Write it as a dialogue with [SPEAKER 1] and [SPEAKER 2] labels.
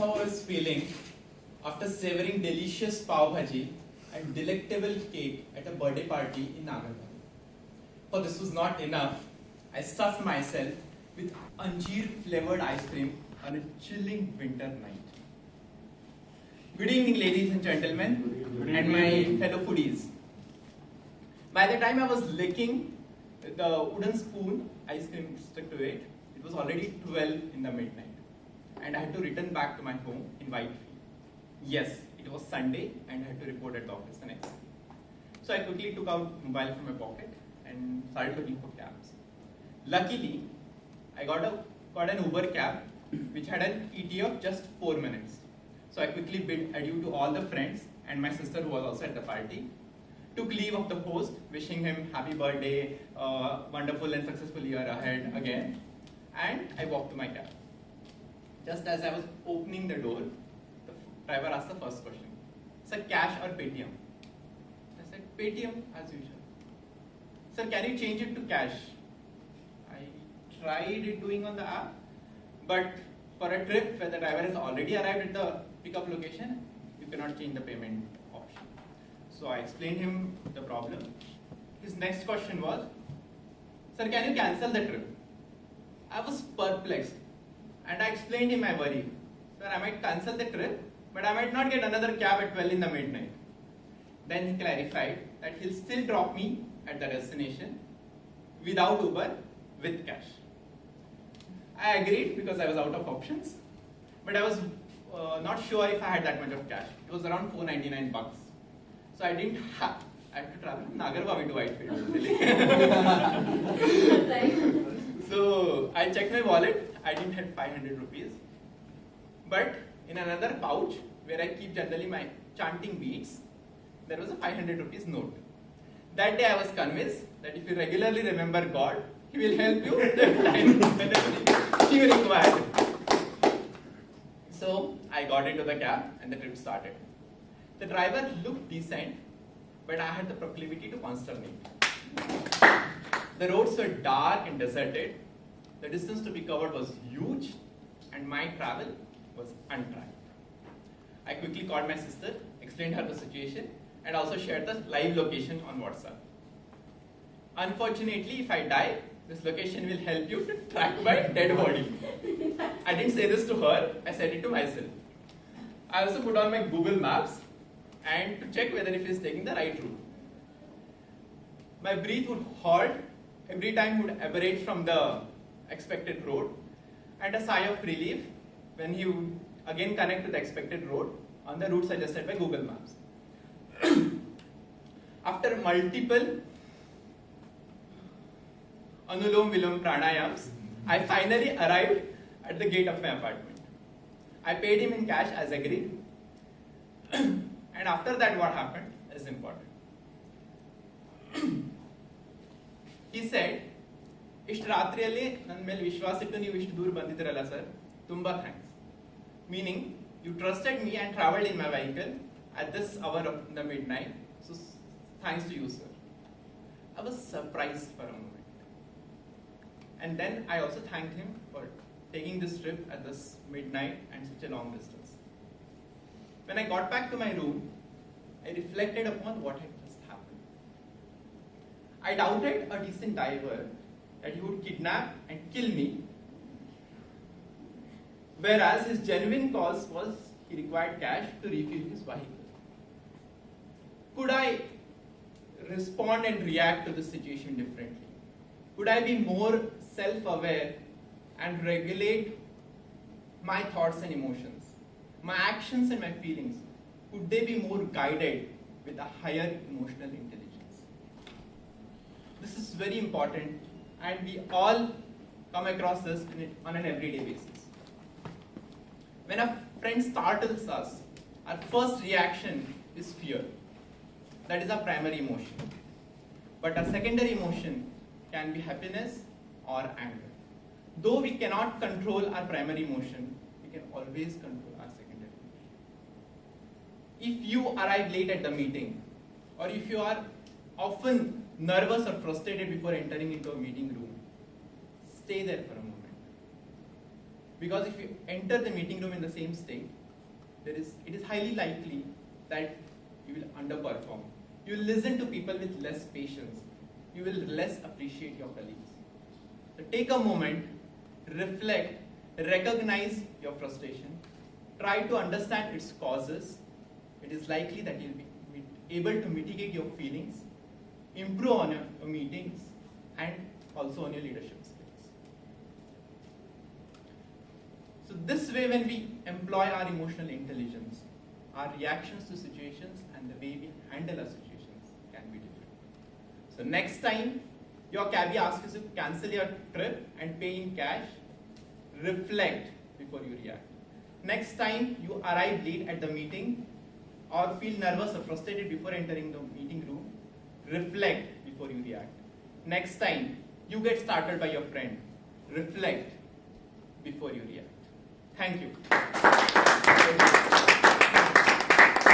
[SPEAKER 1] how I was feeling after savoring delicious pav bhaji and delectable cake at a birthday party in Nagarwali. For this was not enough, I stuffed myself with anjeer flavored ice cream on a chilling winter night. Good evening, ladies and gentlemen, and my fellow foodies. By the time I was licking the wooden spoon ice cream stuck to it, it was already 12 in the midnight. And I had to return back to my home in Whitefield. Yes, it was Sunday and I had to report at the office the next day. So I quickly took out mobile from my pocket and started looking for cabs. Luckily, I got an Uber cab which had an ETA of just 4 minutes. So I quickly bid adieu to all the friends and my sister who was also at the party. Took leave of the host, wishing him happy birthday, wonderful and successful year ahead again. And I walked to my cab. Just as I was opening the door, the driver asked the first question. Sir, cash or Paytm? I said, Paytm as usual. Sir, can you change it to cash? I tried it doing on the app, but for a trip where the driver has already arrived at the pickup location, you cannot change the payment option. So I explained him the problem. His next question was, sir, can you cancel the trip? I was perplexed. And I explained him my worry. Sir, I might cancel the trip, but I might not get another cab at 12 in the midnight. Then he clarified that he'll still drop me at the destination without Uber, with cash. I agreed because I was out of options, but I was not sure if I had that much of cash. It was around $499 bucks. So I didn't have, I had to travel from Nagarwali to Whitefield. So I checked my wallet. I didn't have 500 rupees. But in another pouch, where I keep generally my chanting beads, there was a 500 rupees note. That day I was convinced that if you regularly remember God, He will help you every time whenever you require. So I got into the cab and the trip started. The driver looked decent, but I had the proclivity to consternate. The roads were dark and deserted. The distance to be covered was huge, and my travel was untried. I quickly called my sister, explained her the situation, and also shared the live location on WhatsApp. Unfortunately, if I die, this location will help you to track my dead body. I didn't say this to her, I said it to myself. I also put on my Google Maps and to check whether it is taking the right route. My breath would halt every time he would aberrate from the expected road, and a sigh of relief when he would again connect to the expected road on the route suggested by Google Maps. After multiple Anulom Vilom pranayams, I finally arrived at the gate of my apartment. I paid him in cash as agreed. And after that, what happened is important. He said, ಇಷ್ಟು ರಾತ್ರಿಯಲ್ಲಿ ನನ್ನ ಮೇಲೆ ವಿಶ್ವಾಸ ಇಟ್ಟು ನೀವು ಇಷ್ಟು ದೂರ ಬಂದಿದ್ದೀರಲ್ಲ sir, ತುಂಬಾ thanks. Meaning, you trusted me and traveled in my vehicle at this hour of the midnight. So, thanks to you, sir. I was surprised for a moment. And then I also thanked him for taking this trip at this midnight and such a long distance. When I got back to my room, I reflected upon what had just happened. I doubted a decent diver that he would kidnap and kill me, whereas his genuine cause was he required cash to refuel his vehicle. Could I respond and react to the situation differently? Could I be more self-aware and regulate my thoughts and emotions, my actions and my feelings? Could they be more guided with a higher emotional intelligence? This is very important, and we all come across this on an everyday basis. When a friend startles us, our first reaction is fear. That is our primary emotion. But our secondary emotion can be happiness or anger. Though we cannot control our primary emotion, we can always control our secondary emotion. If you arrive late at the meeting, or if you are often nervous or frustrated before entering into a meeting room, stay there for a moment. Because if you enter the meeting room in the same state, it is highly likely that you will underperform. You will listen to people with less patience. You will less appreciate your colleagues. So take a moment, reflect, recognize your frustration, try to understand its causes. It is likely that you'll be able to mitigate your feelings, improve on your meetings, and also on your leadership skills. So this way, when we employ our emotional intelligence, our reactions to situations and the way we handle our situations can be different. So next time your cabbie asks you to cancel your trip and pay in cash, reflect before you react. Next time you arrive late at the meeting or feel nervous or frustrated before entering the meeting room, reflect before you react. Next time you get startled by your friend, reflect before you react. Thank you.